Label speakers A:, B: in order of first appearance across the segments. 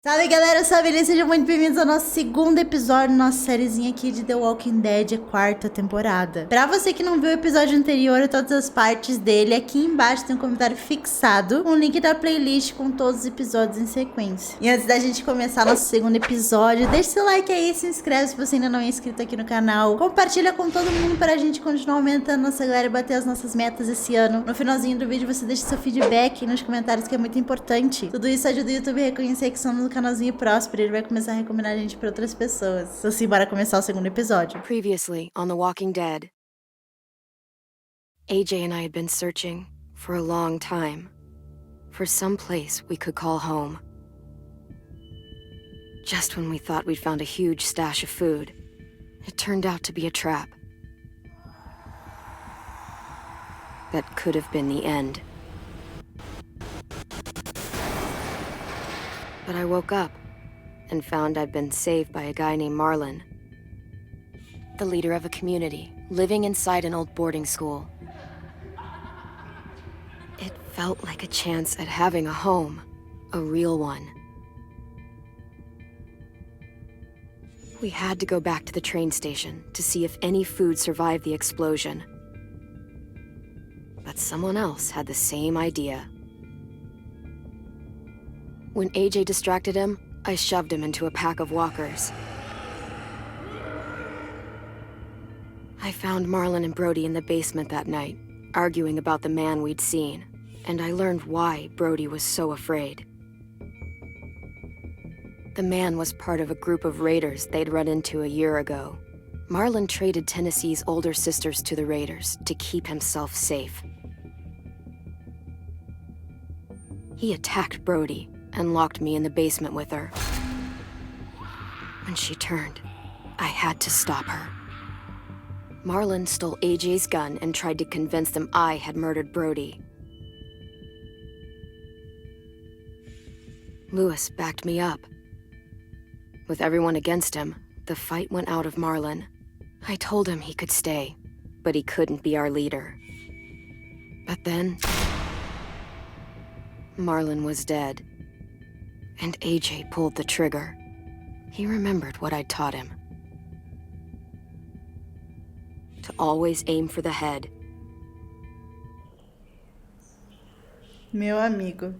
A: Salve galera, eu sou a Feliz, sejam muito bem-vindos ao nosso segundo episódio, nossa sériezinha aqui de The Walking Dead, a quarta temporada. Pra você que não viu o episódio anterior e todas as partes dele, aqui embaixo tem um comentário fixado, um link da playlist com todos os episódios em sequência. E antes da gente começar nosso segundo episódio, deixa seu like aí, se inscreve se você ainda não é inscrito aqui no canal, compartilha com todo mundo pra gente continuar aumentando nossa galera e bater as nossas metas esse ano. No finalzinho do vídeo você deixa seu feedback nos comentários, que é muito importante. Tudo isso ajuda o YouTube a reconhecer que somos um canalzinho próspero, ele vai começar a recomendar a gente pra outras pessoas. Então sim, bora começar o segundo episódio.
B: Previously on The Walking Dead, AJ and I had been searching for a long time for some place we could call home. Just when we thought we'd found a huge stash of food, it turned out to be a trap. That could have been the end. But I woke up and found I'd been saved by a guy named Marlon, the leader of a community living inside an old boarding school. It felt like a chance at having a home, a real one. We had to go back to the train station to see if any food survived the explosion. But someone else had the same idea. When AJ distracted him, I shoved him into a pack of walkers. I found Marlon and Brody in the basement that night, arguing about the man we'd seen, and I learned why Brody was so afraid. The man was part of a group of raiders they'd run into a year ago. Marlon traded Tennessee's older sisters to the raiders to keep himself safe. He attacked Brody and locked me in the basement with her. When she turned, I had to stop her. Marlon stole AJ's gun and tried to convince them I had murdered Brody. Lewis backed me up. With everyone against him, the fight went out of Marlon. I told him he could stay, but he couldn't be our leader. But then, Marlon was dead. And AJ pulled the trigger. He remembered what I'd taught him. To always aim for the head.
A: Meu amigo.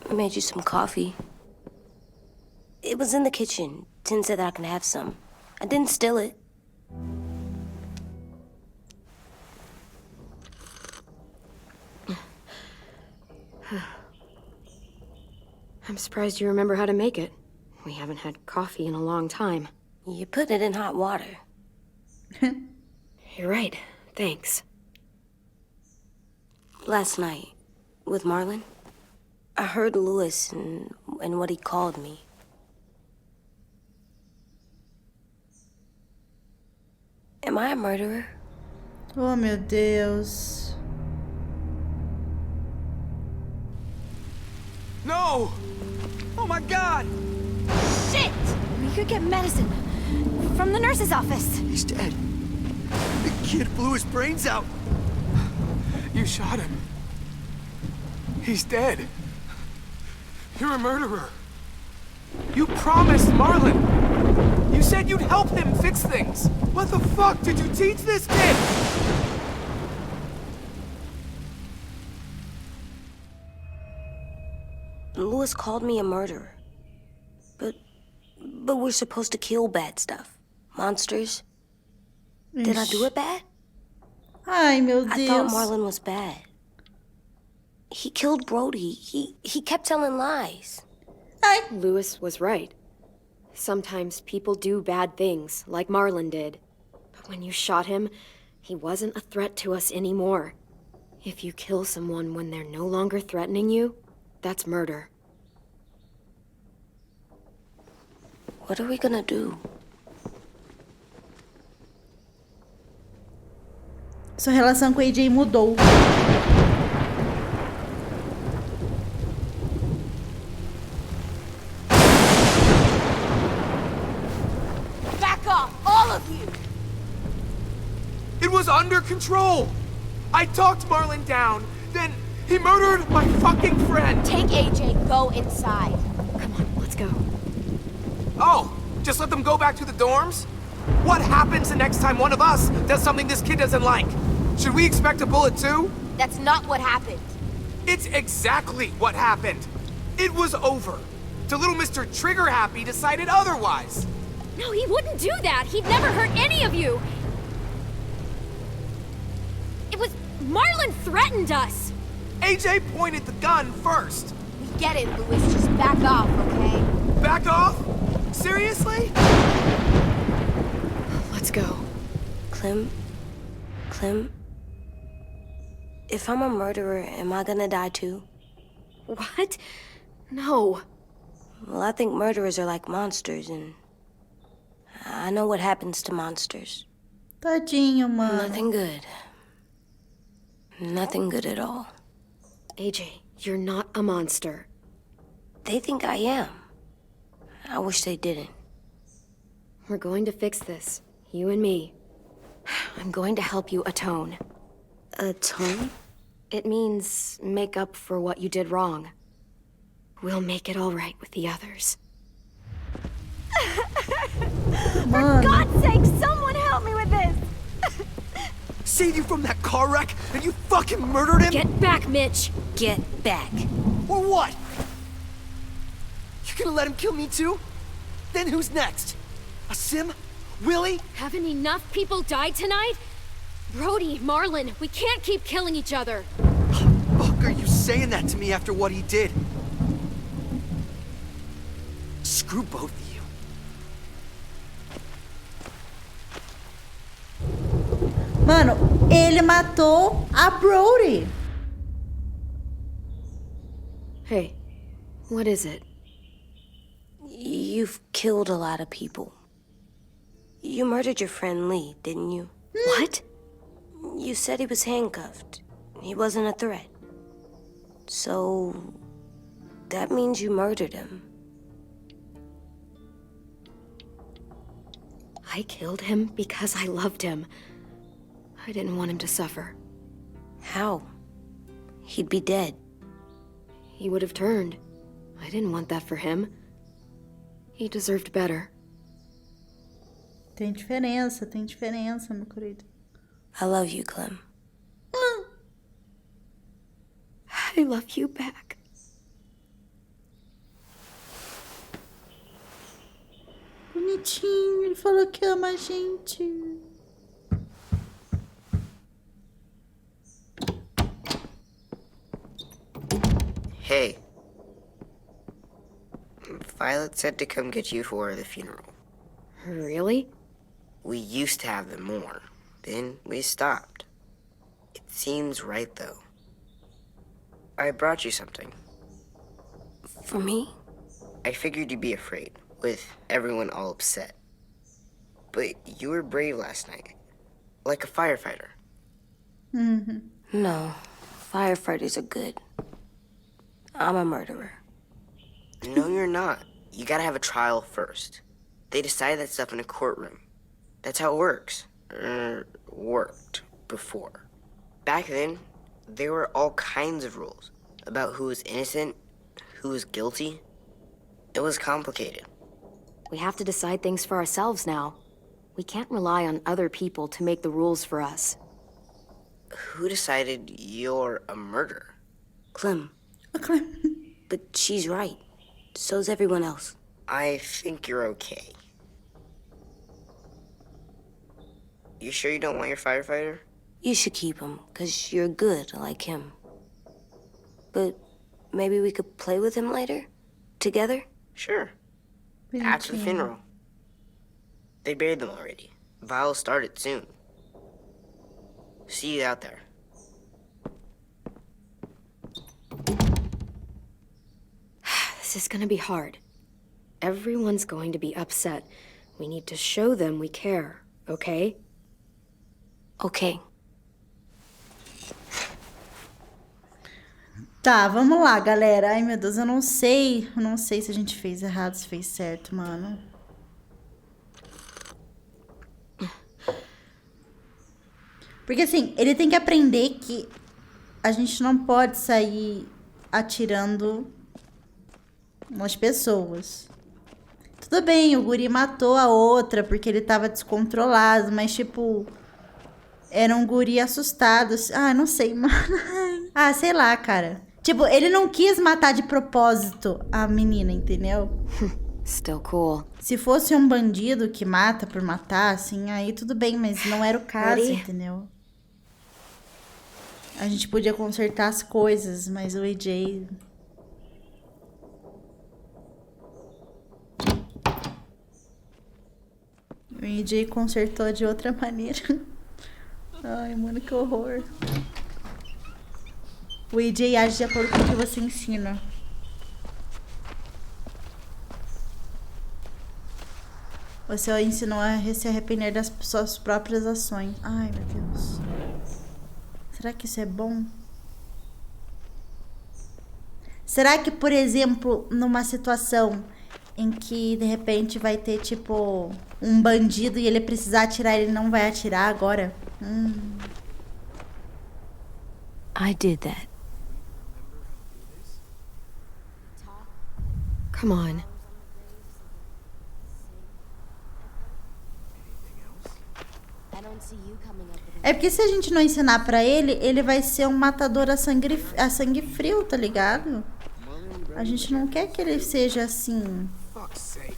C: I made you some coffee. It was in the kitchen. Tin said that I can have some. I didn't steal it.
B: I'm surprised you remember how to make it. We haven't had coffee in a long time.
C: You put it in hot water.
B: You're right. Thanks.
C: Last night, with Marlon, I heard Lewis and what he called me. Am I a murderer?
A: Oh meu Deus.
D: No! Oh my God!
E: Shit! We could get medicine from the nurse's office.
D: He's dead. The kid blew his brains out. You shot him. He's dead. You're a murderer. You promised Marlon. You said you'd help him fix things. What the fuck did you teach this kid?
C: Lewis called me a murderer. But we're supposed to kill bad stuff. Monsters. Did I do it bad?
A: Ai, meu
C: I thought
A: Deus.
C: Marlon was bad. He killed Brody. He kept telling lies.
A: Ai.
B: Lewis was right. Sometimes people do bad things, like Marlon did. But when you shot him, he wasn't a threat to us anymore. If you kill someone when they're no longer threatening you, that's murder.
C: What are we gonna do?
A: Sua relação com a AJ mudou.
E: Back off, all of you!
D: It was under control! I talked Marlon down, then he murdered my fucking friend!
E: Take AJ, go inside.
B: Come on, let's go.
D: Oh, just let them go back to the dorms? What happens the next time one of us does something this kid doesn't like? Should we expect a bullet too?
E: That's not what happened.
D: It's exactly what happened. It was over. Till little Mr. Trigger Happy decided otherwise.
E: No, he wouldn't do that. He'd never hurt any of you. It was... Marlon threatened us.
D: AJ pointed the gun first.
E: We get it, Louis. Just back off, okay?
D: Back off? Seriously?
B: Let's go.
C: Clem? If I'm a murderer, am I gonna die too?
B: What? No.
C: Well, I think murderers are like monsters, and I know what happens to monsters.
A: Tadinho, mano.
C: Nothing good. Nothing good at all.
B: AJ, you're not a monster.
C: They think I am. I wish they didn't.
B: We're going to fix this. You and me. I'm going to help you atone.
C: Atone?
B: It means make up for what you did wrong. We'll make it all right with the others.
A: Mano.
E: God's sake, someone help me with this!
D: Saved you from that car wreck, and you fucking murdered him?
B: Get back, Mitch!
C: Get back.
D: Or what? You gonna let him kill me too? Then who's next? A Sim? Willie?
E: Haven't enough people died tonight? Brody, Marlon, we can't keep killing each other.
D: Fuck are you saying that to me after what he did? Screw both of you.
A: Mano, ele matou a Brody.
B: Hey, what is it?
C: You've killed a lot of people. You murdered your friend Lee, didn't you?
B: What?
C: You said he was handcuffed. He wasn't a threat. So... that means you murdered him.
B: I killed him because I loved him. I didn't want him to suffer.
C: How? He'd be dead.
B: He would have turned. I didn't want that for him. He deserved better.
A: Tem diferença, meu querido.
C: I love you, Clem.
B: I love you back.
A: Bonitinho, ele falou que ama a gente.
F: Hey. Violet said to come get you for the funeral.
B: Really?
F: We used to have them more. Then we stopped. It seems right, though. I brought you something.
C: For me?
F: I figured you'd be afraid, with everyone all upset. But you were brave last night. Like a firefighter.
C: No. Firefighters are good. I'm a murderer.
F: No, you're not. You gotta have a trial first. They decide that stuff in a courtroom. That's how it works. Worked before. Back then, there were all kinds of rules about who was innocent, who was guilty. It was complicated.
B: We have to decide things for ourselves now. We can't rely on other people to make the rules for us.
F: Who decided you're a murderer?
C: Clem. But she's right. So's everyone else.
F: I think you're okay. You sure you don't want your firefighter?
C: You should keep him, 'cause you're good like him. But maybe we could play with him later? Together?
F: Sure. After the funeral. They buried them already. Vile'll start it soon. See you out there.
B: This is gonna be hard. Everyone's going to be upset. We need to show them we care, okay?
C: Okay.
A: Tá, vamos lá, galera. Ai, meu Deus, eu não sei. Eu não sei se a gente fez errado, se fez certo, mano. Porque, assim, ele tem que aprender que a gente não pode sair atirando nas pessoas. Tudo bem, o guri matou a outra porque ele tava descontrolado, mas, tipo... Era um guri assustado. Ah, não sei, mano. Ah, sei lá, cara. Tipo, ele não quis matar de propósito a menina, entendeu?
B: Still cool.
A: Se fosse um bandido que mata por matar, assim, aí tudo bem, mas não era o caso,
B: Ready?
A: entendeu? A gente podia consertar as coisas, mas o AJ... O AJ consertou de outra maneira. Ai, mano, que horror. O AJ age de acordo com o que você ensina. Você o ensinou a se arrepender das suas próprias ações. Ai, meu Deus. Será que isso é bom? Será que, por exemplo, numa situação em que, de repente, vai ter, tipo, um bandido e ele precisar atirar, ele não vai atirar agora?
C: I did that.
B: Come on.
A: É porque se a gente não ensinar pra ele, ele vai ser um matador a sangue frio, tá ligado? A gente não quer que ele seja assim.
D: Fuck's sake.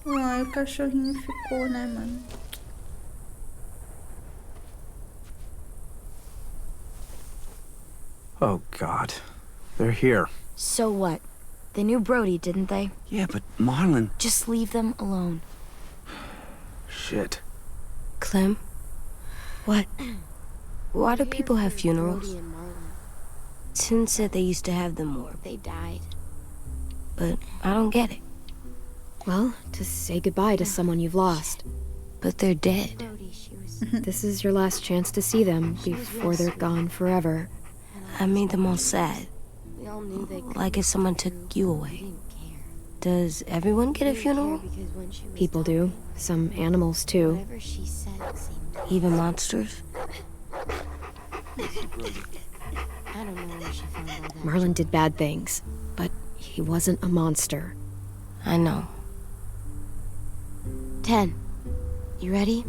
A: Ai, o cachorrinho ficou, né, mano?
D: Oh, God. They're here.
C: So what? They knew Brody, didn't they?
D: Yeah, but Marlon...
C: Just leave them alone.
D: Shit.
C: Clem? What? Why do people have funerals? Tin said they used to have them more. They died. But I don't get it.
B: Well, to say goodbye to someone you've lost.
C: But they're dead.
B: This is your last chance to see them before they're gone forever.
C: I made them all sad. Like if someone took you away. Does everyone get a funeral?
B: People do. Some animals, too.
C: Even monsters?
B: Marlon did bad things, but he wasn't a monster.
C: I know. 10. You ready?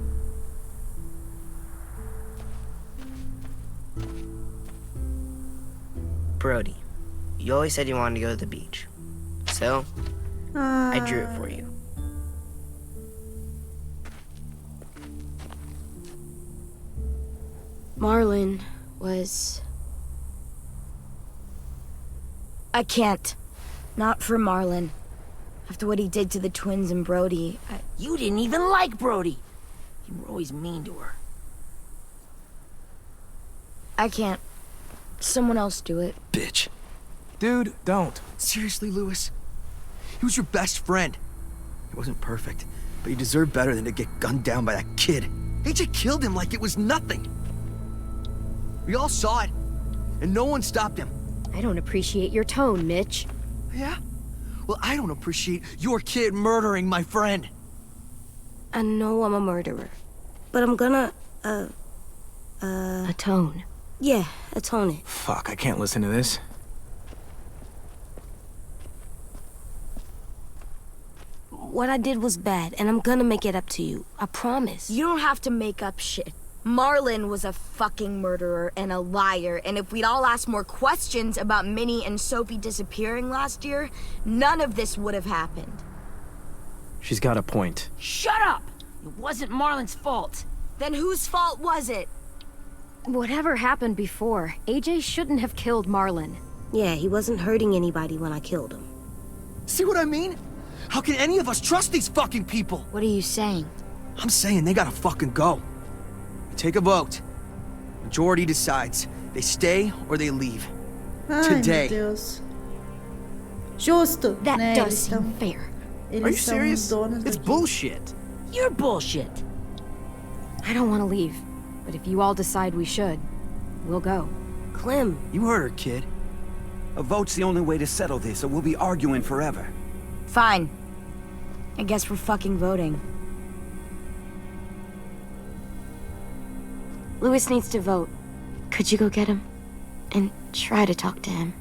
F: Brody, you always said you wanted to go to the beach. So, I drew it for you.
C: Marlon was... I can't. Not for Marlon. After what he did to the twins and Brody,
G: You didn't even like Brody. You were always mean to her.
C: I can't. Someone else do it.
G: Bitch.
D: Dude, don't.
G: Seriously, Lewis? He was your best friend. He wasn't perfect, but he deserved better than to get gunned down by that kid. AJ killed him like it was nothing. We all saw it, and no one stopped him.
B: I don't appreciate your tone, Mitch.
G: Yeah? Well, I don't appreciate your kid murdering my friend.
C: I know I'm a murderer. But I'm gonna,
B: Atone.
C: yeah, atone it.
D: Fuck, I can't listen to this.
C: What I did was bad, and I'm gonna make it up to you. I promise. You don't have to make up shit. Marlon was a fucking murderer and a liar, and if we'd all asked more questions about Minnie and Sophie disappearing last year, none of this would have happened.
D: She's got a point.
G: Shut up! It wasn't Marlon's fault.
C: Then whose fault was it?
B: Whatever happened before, AJ shouldn't have killed Marlon.
C: Yeah, he wasn't hurting anybody when I killed him.
G: See what I mean? How can any of us trust these fucking people?
C: What are you saying?
G: I'm saying they gotta fucking go. We take a vote. Majority decides. They stay or they leave.
A: Ai,
G: Today.
A: meu Deus. Justo,
C: That
A: né?
C: does
A: Eles
C: seem
A: são,
C: fair.
G: Are you
A: eles são os
G: serious?
A: donos
G: It's
A: daqui.
G: bullshit.
C: You're bullshit.
B: I don't want to leave, but if you all decide we should, we'll go.
C: Clem,
H: You heard her, kid. A vote's the only way to settle this, or we'll be arguing forever.
C: fine. I guess we're fucking voting. Louis needs to vote.
B: Could you go get him? And try to talk to him.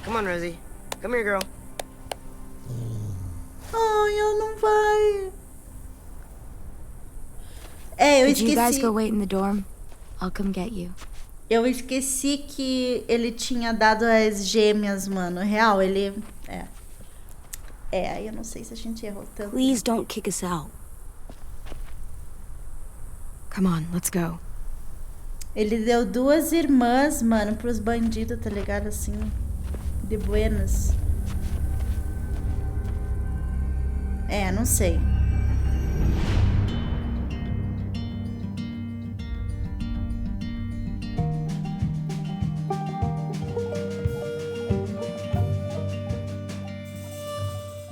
F: Come on, Rosie. Come here, girl.
A: Ai, ela não vai. É, eu
C: Could you guys
A: esqueci.
C: go wait in the dorm? I'll come get you.
A: Eu esqueci que ele tinha dado as gêmeas, mano. Real, ele. Aí eu não sei se a gente errou tanto.
C: Please don't kick us out.
B: Come on, let's go.
A: Ele deu 2 irmãs, mano, pros bandidos, tá ligado? Assim. De buenas. Não sei.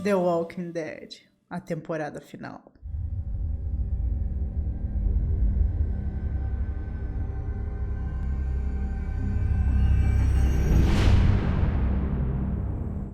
A: The Walking Dead, a temporada final.